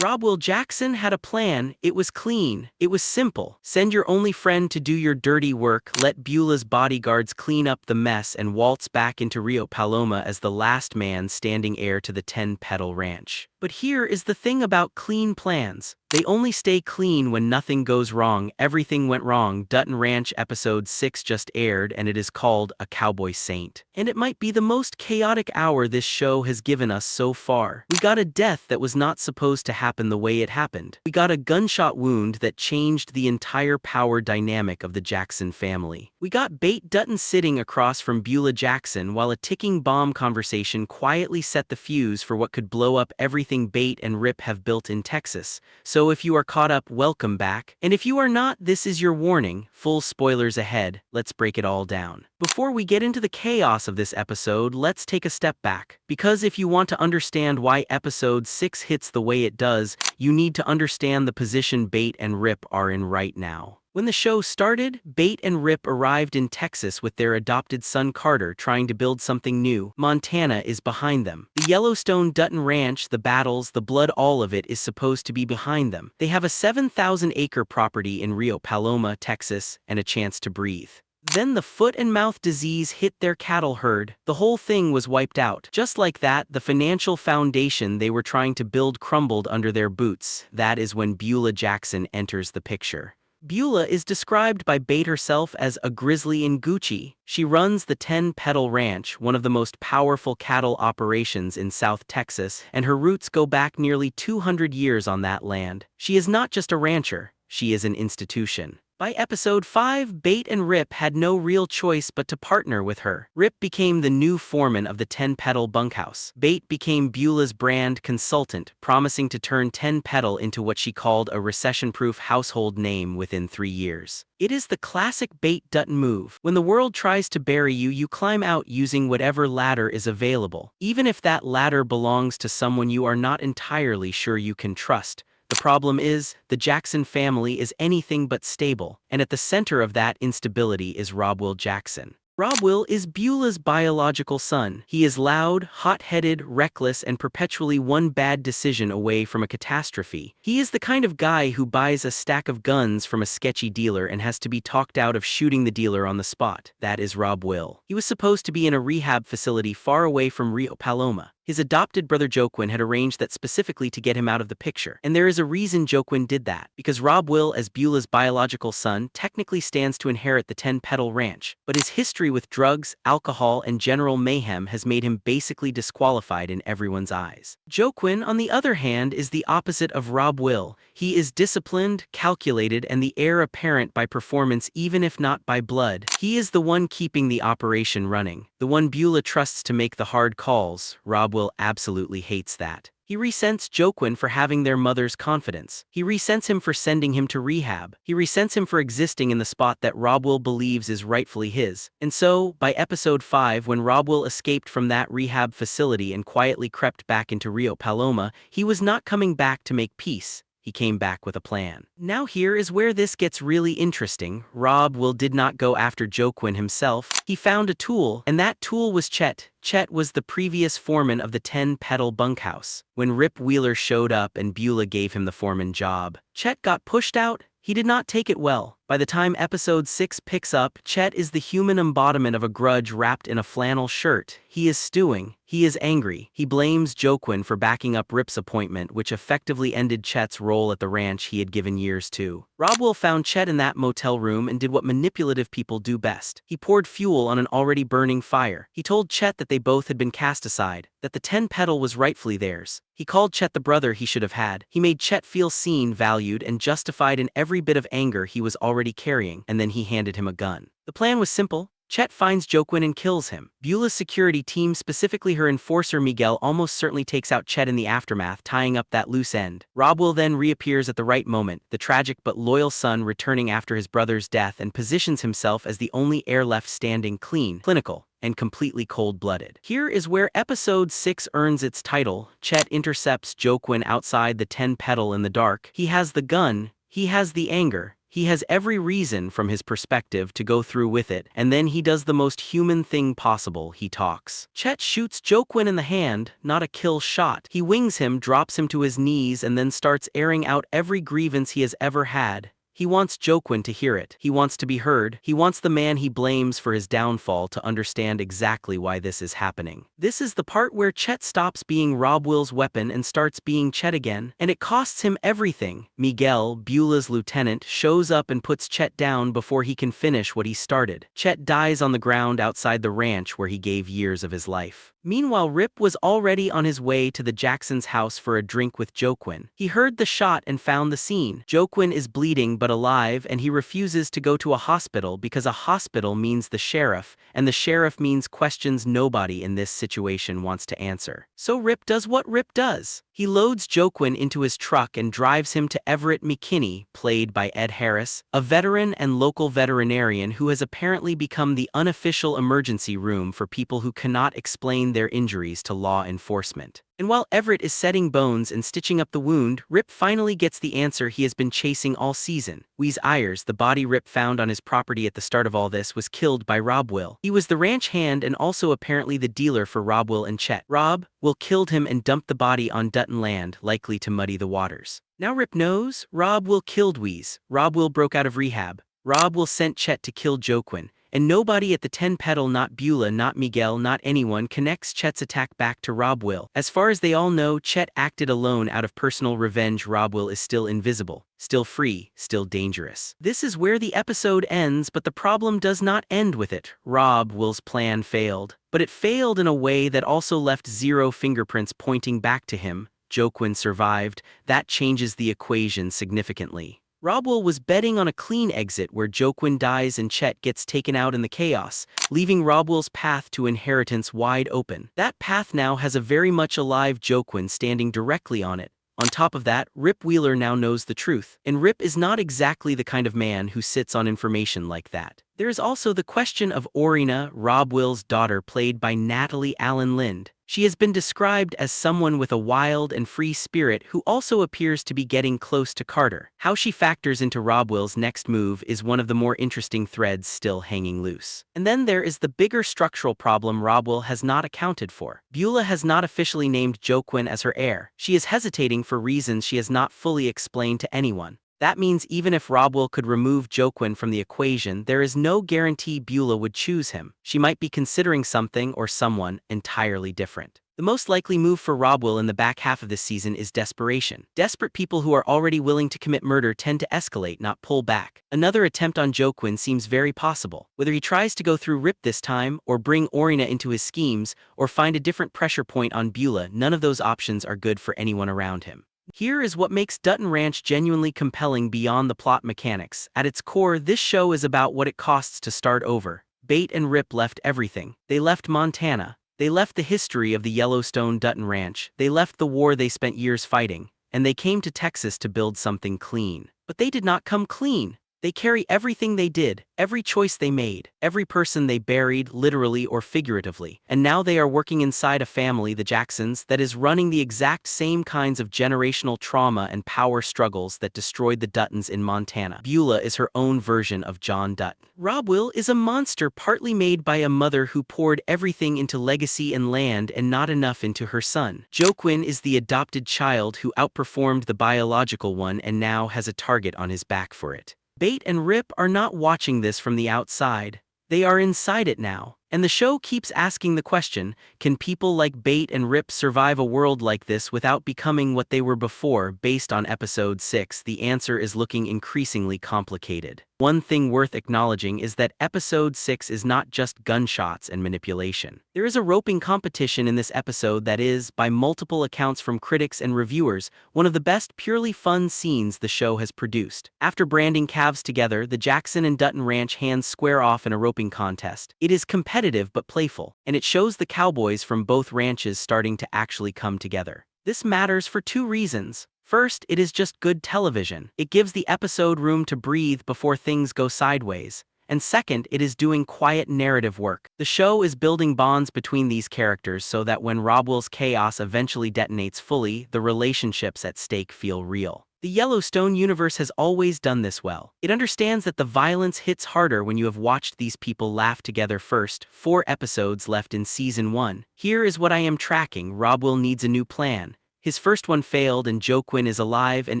Rob Will Jackson had a plan. It was clean. It was simple. Send your only friend to do your dirty work, let Beulah's bodyguards clean up the mess, and waltz back into Rio Paloma as the last man standing heir to the 10-petal ranch. But here is the thing about clean plans. They only stay clean when nothing goes wrong. Everything went wrong. Dutton Ranch episode 6 just aired, and it is called A Cowboy Saint. And it might be the most chaotic hour this show has given us so far. We got a death that was not supposed to happen the way it happened. We got a gunshot wound that changed the entire power dynamic of the Jackson family. We got Bate Dutton sitting across from Beulah Jackson while a ticking bomb conversation quietly set the fuse for what could blow up everything Bate and Rip have built in Texas. So if you are caught up, welcome back. And if you are not, this is your warning. Full spoilers ahead. Let's break it all down. Before we get into the chaos of this episode, let's take a step back. Because if you want to understand why episode 6 hits the way it does, you need to understand the position Bate and Rip are in right now. When the show started, Bate and Rip arrived in Texas with their adopted son Carter trying to build something new. Montana is behind them. The Yellowstone Dutton Ranch, the battles, the blood, all of it is supposed to be behind them. They have a 7,000-acre property in Rio Paloma, Texas, and a chance to breathe. Then the foot-and-mouth disease hit their cattle herd. The whole thing was wiped out. Just like that, the financial foundation they were trying to build crumbled under their boots. That is when Beulah Jackson enters the picture. Beulah is described by Bate herself as a grizzly in Gucci. She runs the 10-Petal Ranch, one of the most powerful cattle operations in South Texas, and her roots go back nearly 200 years on that land. She is not just a rancher, she is an institution. By episode 5, Bate and Rip had no real choice but to partner with her. Rip became the new foreman of the 10-Petal bunkhouse. Bate became Beulah's brand consultant, promising to turn 10-Petal into what she called a recession-proof household name within 3 years. It is the classic Bate Dutton move. When the world tries to bury you, you climb out using whatever ladder is available, even if that ladder belongs to someone you are not entirely sure you can trust. The problem is, the Jackson family is anything but stable, and at the center of that instability is Rob Will Jackson. Rob Will is Beulah's biological son. He is loud, hot-headed, reckless, and perpetually one bad decision away from a catastrophe. He is the kind of guy who buys a stack of guns from a sketchy dealer and has to be talked out of shooting the dealer on the spot. That is Rob Will. He was supposed to be in a rehab facility far away from Rio Paloma. His adopted brother Joaquin had arranged that specifically to get him out of the picture. And there is a reason Joaquin did that, because Rob Will, as Beulah's biological son, technically stands to inherit the 10-Petal Ranch. But his history with drugs, alcohol, and general mayhem has made him basically disqualified in everyone's eyes. Joaquin, on the other hand, is the opposite of Rob Will. He is disciplined, calculated, and the heir apparent by performance even if not by blood. He is the one keeping the operation running, the one Beulah trusts to make the hard calls. Rob Will absolutely hates that. He resents Joaquin for having their mother's confidence. He resents him for sending him to rehab. He resents him for existing in the spot that Rob Will believes is rightfully his. And so, by episode 5, when Rob Will escaped from that rehab facility and quietly crept back into Rio Paloma, he was not coming back to make peace. He came back with a plan. Now here is where this gets really interesting. Rob Will did not go after Joaquin himself. He found a tool, and that tool was Chet. Chet was the previous foreman of the 10-Petal bunkhouse. When Rip Wheeler showed up and Beulah gave him the foreman job, Chet got pushed out. He did not take it well. By the time episode 6 picks up, Chet is the human embodiment of a grudge wrapped in a flannel shirt. He is stewing. He is angry. He blames Joaquin for backing up Rip's appointment, which effectively ended Chet's role at the ranch he had given years to. Rob Will found Chet in that motel room and did what manipulative people do best. He poured fuel on an already burning fire. He told Chet that they both had been cast aside, that the 10-Petal was rightfully theirs. He called Chet the brother he should have had. He made Chet feel seen, valued, and justified in every bit of anger he was already carrying, and then he handed him a gun. The plan was simple. Chet finds Joaquin and kills him. Beulah's security team, specifically her enforcer Miguel, almost certainly takes out Chet in the aftermath, tying up that loose end. Rob Will then reappears at the right moment, the tragic but loyal son returning after his brother's death, and positions himself as the only heir left standing, clean, clinical, and completely cold-blooded. Here is where episode 6 earns its title. Chet intercepts Joaquin outside the 10-Petal in the dark. He has the gun. He has the anger. He has every reason from his perspective to go through with it, and then he does the most human thing possible, he talks. Chet shoots Joquin in the hand, not a kill shot. He wings him, drops him to his knees, and then starts airing out every grievance he has ever had. He wants Joquin to hear it. He wants to be heard. He wants the man he blames for his downfall to understand exactly why this is happening. This is the part where Chet stops being Rob Will's weapon and starts being Chet again, and it costs him everything. Miguel, Beulah's lieutenant, shows up and puts Chet down before he can finish what he started. Chet dies on the ground outside the ranch where he gave years of his life. Meanwhile, Rip was already on his way to the Jacksons' house for a drink with Joquin. He heard the shot and found the scene. Joquin is bleeding but alive, and he refuses to go to a hospital because a hospital means the sheriff, and the sheriff means questions nobody in this situation wants to answer. So Rip does what Rip does. He loads Joquin into his truck and drives him to Everett McKinney, played by Ed Harris, a veteran and local veterinarian who has apparently become the unofficial emergency room for people who cannot explain their injuries to law enforcement. And while Everett is setting bones and stitching up the wound, Rip finally gets the answer he has been chasing all season. Wes Ayers, the body Rip found on his property at the start of all this, was killed by Rob Will. He was the ranch hand and also apparently the dealer for Rob Will and Chet. Rob Will killed him and dumped the body on Dutton land, likely to muddy the waters. Now Rip knows Rob Will killed Wes. Rob Will broke out of rehab. Rob Will sent Chet to kill Joquin. And nobody at the 10 Pedal, not Beulah, not Miguel, not anyone, connects Chet's attack back to Rob Will. As far as they all know, Chet acted alone out of personal revenge. Rob Will is still invisible, still free, still dangerous. This is where the episode ends, but the problem does not end with it. Rob Will's plan failed. But it failed in a way that also left zero fingerprints pointing back to him. Joquin survived. That changes the equation significantly. Rob Will was betting on a clean exit where Joquin dies and Chet gets taken out in the chaos, leaving Rob Will's path to inheritance wide open. That path now has a very much alive Joquin standing directly on it. On top of that, Rip Wheeler now knows the truth, and Rip is not exactly the kind of man who sits on information like that. There is also the question of Orina, Rob Will's daughter, played by Natalie Allen Lind. She has been described as someone with a wild and free spirit who also appears to be getting close to Carter. How she factors into Rob Will's next move is one of the more interesting threads still hanging loose. And then there is the bigger structural problem Rob Will has not accounted for. Beulah has not officially named Joquin as her heir. She is hesitating for reasons she has not fully explained to anyone. That means even if Rob Will could remove Joquin from the equation, there is no guarantee Beulah would choose him. She might be considering something or someone entirely different. The most likely move for Rob Will in the back half of this season is desperation. Desperate people who are already willing to commit murder tend to escalate, not pull back. Another attempt on Joquin seems very possible. Whether he tries to go through Rip this time, or bring Orina into his schemes, or find a different pressure point on Beulah, none of those options are good for anyone around him. Here is what makes Dutton Ranch genuinely compelling beyond the plot mechanics. At its core, this show is about what it costs to start over. Bate and Rip left everything. They left Montana. They left the history of the Yellowstone Dutton Ranch. They left the war they spent years fighting. And they came to Texas to build something clean. But they did not come clean. They carry everything they did, every choice they made, every person they buried, literally or figuratively. And now they are working inside a family, the Jacksons, that is running the exact same kinds of generational trauma and power struggles that destroyed the Duttons in Montana. Beulah is her own version of John Dutton. Rob Will is a monster partly made by a mother who poured everything into legacy and land and not enough into her son. Joquin is the adopted child who outperformed the biological one and now has a target on his back for it. Bate and Rip are not watching this from the outside. They are inside it now. And the show keeps asking the question, can people like Bate and Rip survive a world like this without becoming what they were before? Based on episode 6, the answer is looking increasingly complicated. One thing worth acknowledging is that episode 6 is not just gunshots and manipulation. There is a roping competition in this episode that is, by multiple accounts from critics and reviewers, one of the best purely fun scenes the show has produced. After branding calves together, the Jackson and Dutton Ranch hands square off in a roping contest. It is competitive but playful, and it shows the cowboys from both ranches starting to actually come together. This matters for two reasons. First, it is just good television. It gives the episode room to breathe before things go sideways. and second, it is doing quiet narrative work. The show is building bonds between these characters so that when Robwell's chaos eventually detonates fully, the relationships at stake feel real. The Yellowstone universe has always done this well. It understands that the violence hits harder when you have watched these people laugh together first. 4 episodes left in Season 1. Here is what I am tracking. Robwell needs a new plan. His first one failed and Joquin is alive and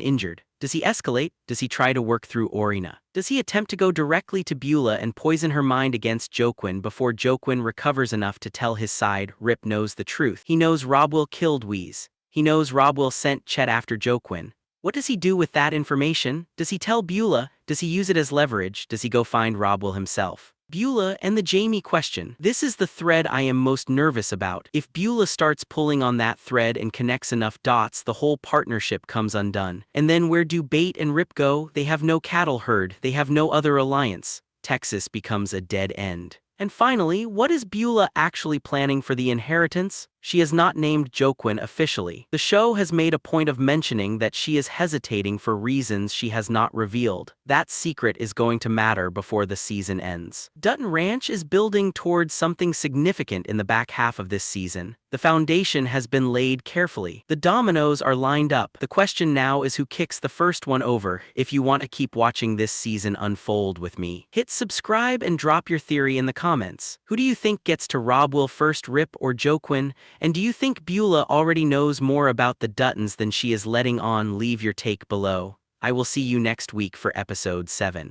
injured. Does he escalate? Does he try to work through Orina? Does he attempt to go directly to Beulah and poison her mind against Joquin before Joquin recovers enough to tell his side? Rip knows the truth. He knows Robwell killed Weiss. He knows Robwell sent Chet after Joquin. What does he do with that information? Does he tell Beulah? Does he use it as leverage? Does he go find Robwell himself? Beulah and the Jamie question. This is the thread I am most nervous about. If Beulah starts pulling on that thread and connects enough dots, the whole partnership comes undone. And then where do Bait and Rip go? They have no cattle herd. They have no other alliance. Texas becomes a dead end. And finally, what is Beulah actually planning for the inheritance? She has not named Joquin officially. The show has made a point of mentioning that she is hesitating for reasons she has not revealed. That secret is going to matter before the season ends. Dutton Ranch is building towards something significant in the back half of this season. The foundation has been laid carefully. The dominoes are lined up. The question now is who kicks the first one over. If you want to keep watching this season unfold with me, hit subscribe and drop your theory in the comments. Who do you think gets to Robwell first, Rip or Joquin? And do you think Beulah already knows more about the Duttons than she is letting on? Leave your take below. I will see you next week for episode 7.